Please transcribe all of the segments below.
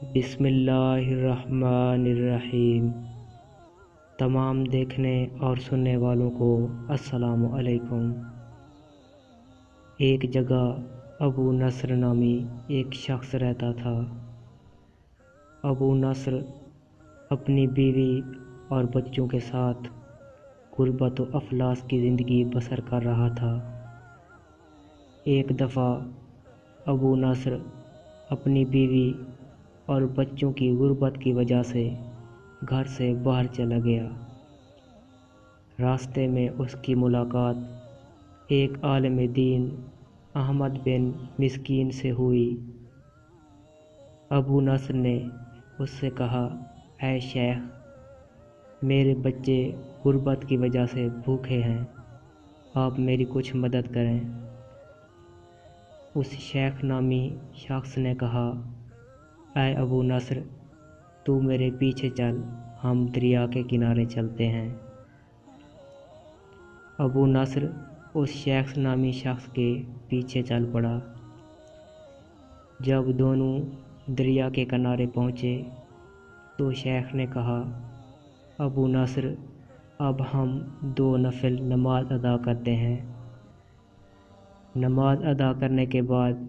بسم اللہ الرحمن الرحیم۔ تمام دیکھنے اور سننے والوں کو السلام علیکم۔ ایک جگہ ابو نصر نامی ایک شخص رہتا تھا۔ ابو نصر اپنی بیوی اور بچوں کے ساتھ غربت و افلاس کی زندگی بسر کر رہا تھا۔ ایک دفعہ ابو نصر اپنی بیوی اور بچوں کی غربت کی وجہ سے گھر سے باہر چلا گیا۔ راستے میں اس کی ملاقات ایک عالم دین احمد بن مسکین سے ہوئی۔ ابو نصر نے اس سے کہا، اے شیخ، میرے بچے غربت کی وجہ سے بھوکے ہیں، آپ میری کچھ مدد کریں۔ اس شیخ نامی شخص نے کہا، اے ابو نصر، تو میرے پیچھے چل، ہم دریا کے کنارے چلتے ہیں۔ ابو نصر اس شیخ نامی شخص کے پیچھے چل پڑا۔ جب دونوں دریا کے کنارے پہنچے تو شیخ نے کہا، ابو نصر، اب ہم 2 نفل نماز ادا کرتے ہیں۔ نماز ادا کرنے کے بعد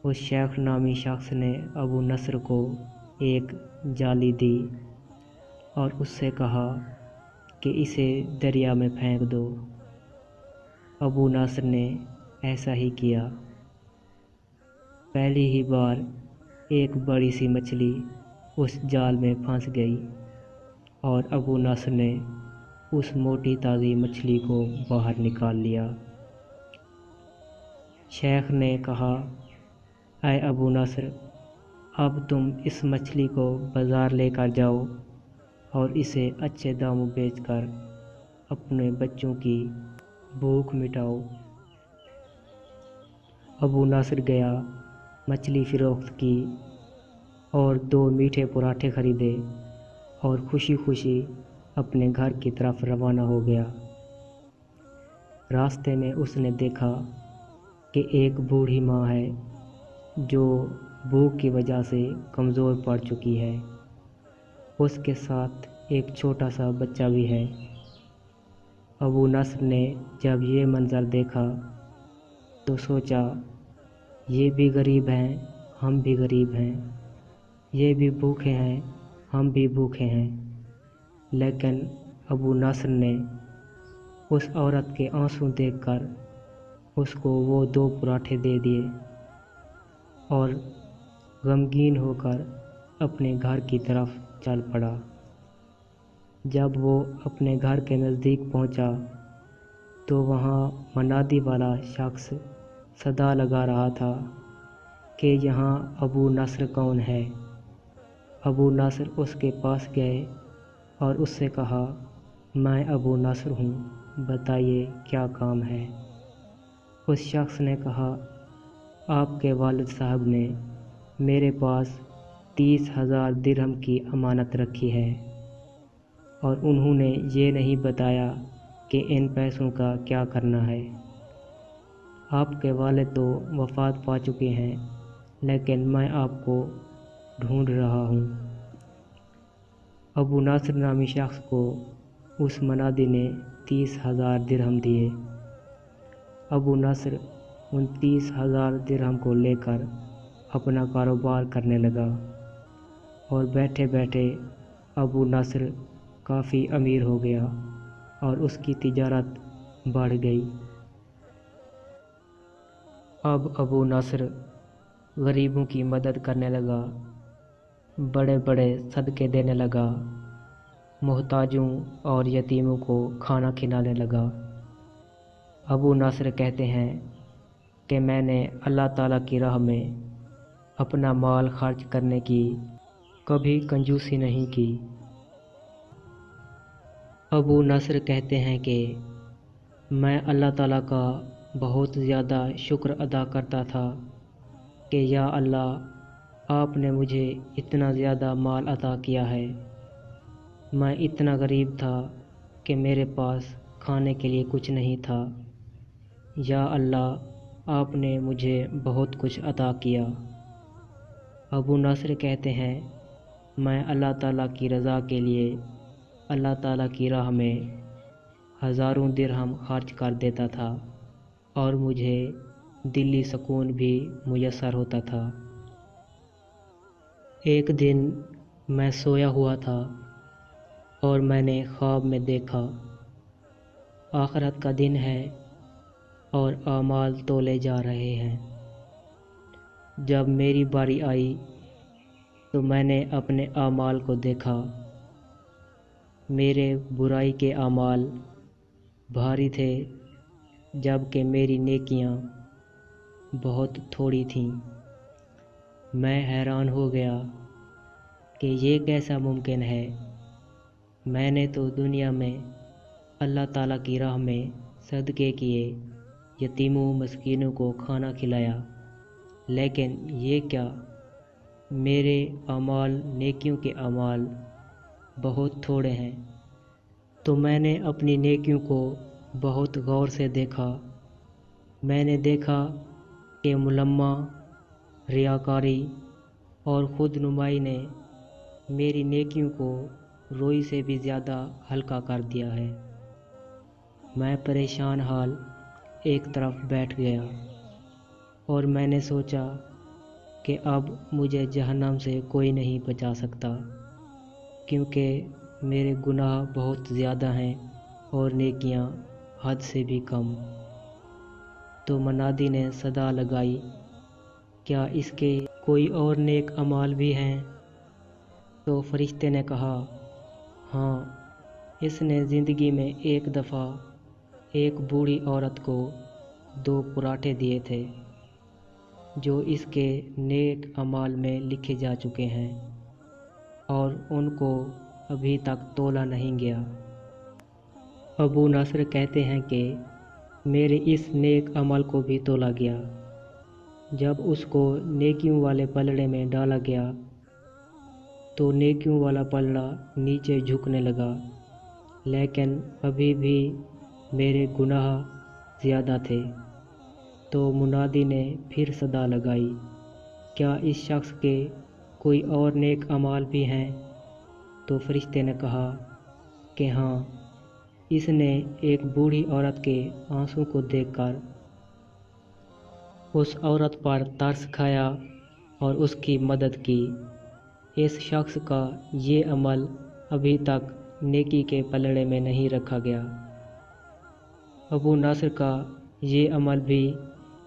اس شیخ نامی شخص نے ابو نصر کو ایک جالی دی اور اس سے کہا کہ اسے دریا میں پھینک دو۔ ابو نصر نے ایسا ہی کیا۔ پہلی ہی بار ایک بڑی سی مچھلی اس جال میں پھنس گئی اور ابو نصر نے اس موٹی تازی مچھلی کو باہر نکال لیا۔ شیخ نے کہا، اے ابو نصر، اب تم اس مچھلی کو بازار لے کر جاؤ اور اسے اچھے داموں بیچ کر اپنے بچوں کی بھوک مٹاؤ۔ ابو نصر گیا، مچھلی فروخت کی اور 2 میٹھے پراٹھے خریدے اور خوشی خوشی اپنے گھر کی طرف روانہ ہو گیا۔ راستے میں اس نے دیکھا کہ ایک بوڑھی ماں ہے جو بھوک کی وجہ سے کمزور پڑ چکی ہے۔ اس کے ساتھ ایک چھوٹا سا بچہ بھی ہے۔ ابو نصر نے جب یہ منظر دیکھا تو سوچا، یہ بھی غریب ہیں، ہم بھی غریب ہیں، یہ بھی بھوکے ہیں، ہم بھی بھوکے ہیں۔ لیکن ابو نصر نے اس عورت کے آنسو دیکھ کر اس کو وہ 2 پراٹھے دے دیے اور غمگین ہو کر اپنے گھر کی طرف چل پڑا۔ جب وہ اپنے گھر کے نزدیک پہنچا تو وہاں منادی والا شخص صدا لگا رہا تھا کہ یہاں ابو نصر کون ہے؟ ابو نصر اس کے پاس گئے اور اس سے کہا، میں ابو نصر ہوں، بتائیے کیا کام ہے؟ اس شخص نے کہا، آپ کے والد صاحب نے میرے پاس 30,000 درہم کی امانت رکھی ہے اور انہوں نے یہ نہیں بتایا کہ ان پیسوں کا کیا کرنا ہے۔ آپ کے والد تو وفات پا چکے ہیں، لیکن میں آپ کو ڈھونڈ رہا ہوں۔ ابو نصر نامی شخص کو اس منادی نے 30,000 درہم دیے۔ ابو نصر ان 30,000 درہم کو لے کر اپنا کاروبار کرنے لگا اور بیٹھے بیٹھے ابو نصر کافی امیر ہو گیا اور اس کی تجارت بڑھ گئی۔ اب ابو نصر غریبوں کی مدد کرنے لگا، بڑے بڑے صدقے دینے لگا، محتاجوں اور یتیموں کو کھانا کھلانے لگا۔ ابو نصر کہتے ہیں کہ میں نے اللہ تعالیٰ کی راہ میں اپنا مال خرچ کرنے کی کبھی کنجوسی نہیں کی۔ ابو نصر کہتے ہیں کہ میں اللہ تعالیٰ کا بہت زیادہ شکر ادا کرتا تھا کہ یا اللہ، آپ نے مجھے اتنا زیادہ مال عطا کیا ہے۔ میں اتنا غریب تھا کہ میرے پاس کھانے کے لیے کچھ نہیں تھا۔ یا اللہ، آپ نے مجھے بہت کچھ عطا کیا۔ ابو نصر کہتے ہیں میں اللہ تعالیٰ کی رضا کے لیے اللہ تعالیٰ کی راہ میں ہزاروں درہم خرچ کر دیتا تھا اور مجھے دلی سکون بھی میسر ہوتا تھا۔ ایک دن میں سویا ہوا تھا اور میں نے خواب میں دیکھا آخرت کا دن ہے اور اعمال تولے جا رہے ہیں۔ جب میری باری آئی تو میں نے اپنے اعمال کو دیکھا۔ میرے برائی کے اعمال بھاری تھے جبکہ میری نیکیاں بہت تھوڑی تھیں۔ میں حیران ہو گیا کہ یہ کیسا ممکن ہے۔ میں نے تو دنیا میں اللہ تعالیٰ کی راہ میں صدقے کیے، یتیموں مسکینوں کو کھانا کھلایا، لیکن یہ کیا، میرے اعمال نیکیوں کے اعمال بہت تھوڑے ہیں۔ تو میں نے اپنی نیکیوں کو بہت غور سے دیکھا۔ میں نے دیکھا کہ ملامہ، ریاکاری اور خود نمائی نے میری نیکیوں کو روئی سے بھی زیادہ ہلکا کر دیا ہے۔ میں پریشان حال ایک طرف بیٹھ گیا اور میں نے سوچا کہ اب مجھے جہنم سے کوئی نہیں بچا سکتا، کیونکہ میرے گناہ بہت زیادہ ہیں اور نیکیاں حد سے بھی کم۔ تو منادی نے صدا لگائی، کیا اس کے کوئی اور نیک اعمال بھی ہیں؟ تو فرشتے نے کہا، ہاں، اس نے زندگی میں ایک دفعہ ایک بوڑھی عورت کو 2 پراٹھے دیے تھے جو اس کے نیک اعمال میں لکھے جا چکے ہیں اور ان کو ابھی تک تولا نہیں گیا۔ ابو نصر کہتے ہیں کہ میرے اس نیک عمل کو بھی تولا گیا۔ جب اس کو نیکیوں والے پلڑے میں ڈالا گیا تو نیکیوں والا پلڑا نیچے جھکنے لگا، لیکن ابھی بھی میرے گناہ زیادہ تھے۔ تو منادی نے پھر صدا لگائی، کیا اس شخص کے کوئی اور نیک اعمال بھی ہیں؟ تو فرشتے نے کہا کہ ہاں، اس نے ایک بوڑھی عورت کے آنسوں کو دیکھ کر اس عورت پر ترس کھایا اور اس کی مدد کی۔ اس شخص کا یہ عمل ابھی تک نیکی کے پلڑے میں نہیں رکھا گیا۔ ابو نصر کا یہ عمل بھی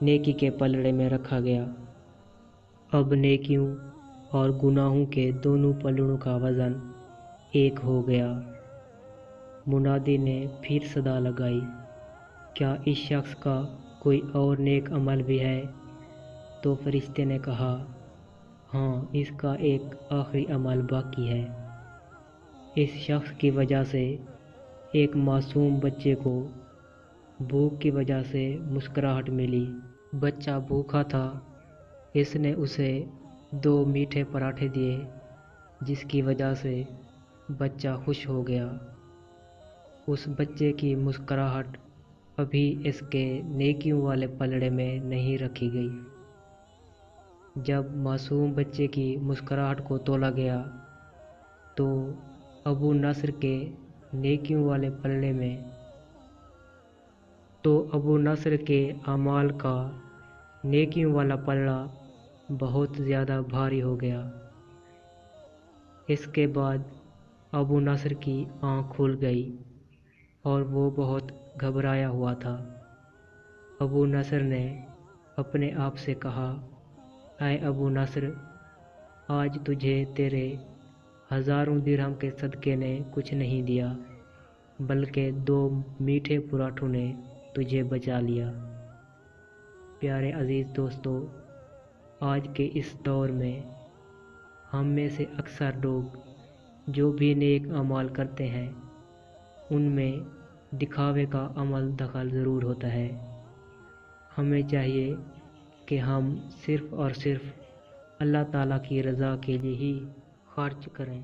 نیکی کے پلڑے میں رکھا گیا۔ اب نیکیوں اور گناہوں کے دونوں پلڑوں کا وزن ایک ہو گیا۔ منادی نے پھر صدا لگائی، کیا اس شخص کا کوئی اور نیک عمل بھی ہے؟ تو فرشتے نے کہا، ہاں، اس کا ایک آخری عمل باقی ہے۔ اس شخص کی وجہ سے ایک معصوم بچے کو بھوک کی وجہ سے مسکراہٹ ملی۔ بچہ بھوکا تھا، اس نے اسے 2 میٹھے پراٹھے دیے، جس کی وجہ سے بچہ خوش ہو گیا۔ اس بچے کی مسکراہٹ ابھی اس کے نیکیوں والے پلڑے میں نہیں رکھی گئی۔ جب معصوم بچے کی مسکراہٹ کو تولا گیا تو ابو نصر کے نیکیوں والے پلڑے میں ابو نصر کے اعمال کا نیکیوں والا پلڑا بہت زیادہ بھاری ہو گیا۔ اس کے بعد ابو نصر کی آنکھ کھل گئی اور وہ بہت گھبرایا ہوا تھا۔ ابو نصر نے اپنے آپ سے کہا، اے ابو نصر، آج تجھے تیرے ہزاروں درہم کے صدقے نے کچھ نہیں دیا، بلکہ 2 میٹھے پراٹھوں نے تجھے بچا لیا۔ پیارے عزیز دوستو، آج کے اس دور میں ہم میں سے اکثر لوگ جو بھی نیک اعمال کرتے ہیں ان میں دکھاوے کا عمل دخل ضرور ہوتا ہے۔ ہمیں چاہیے کہ ہم صرف اور صرف اللہ تعالیٰ کی رضا کے لیے ہی خرچ کریں۔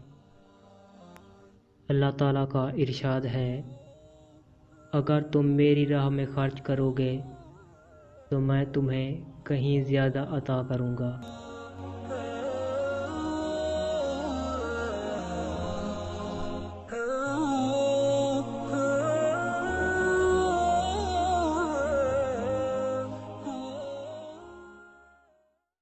اللہ تعالیٰ کا ارشاد ہے، اگر تم میری راہ میں خرچ کرو گے تو میں تمہیں کہیں زیادہ عطا کروں گا۔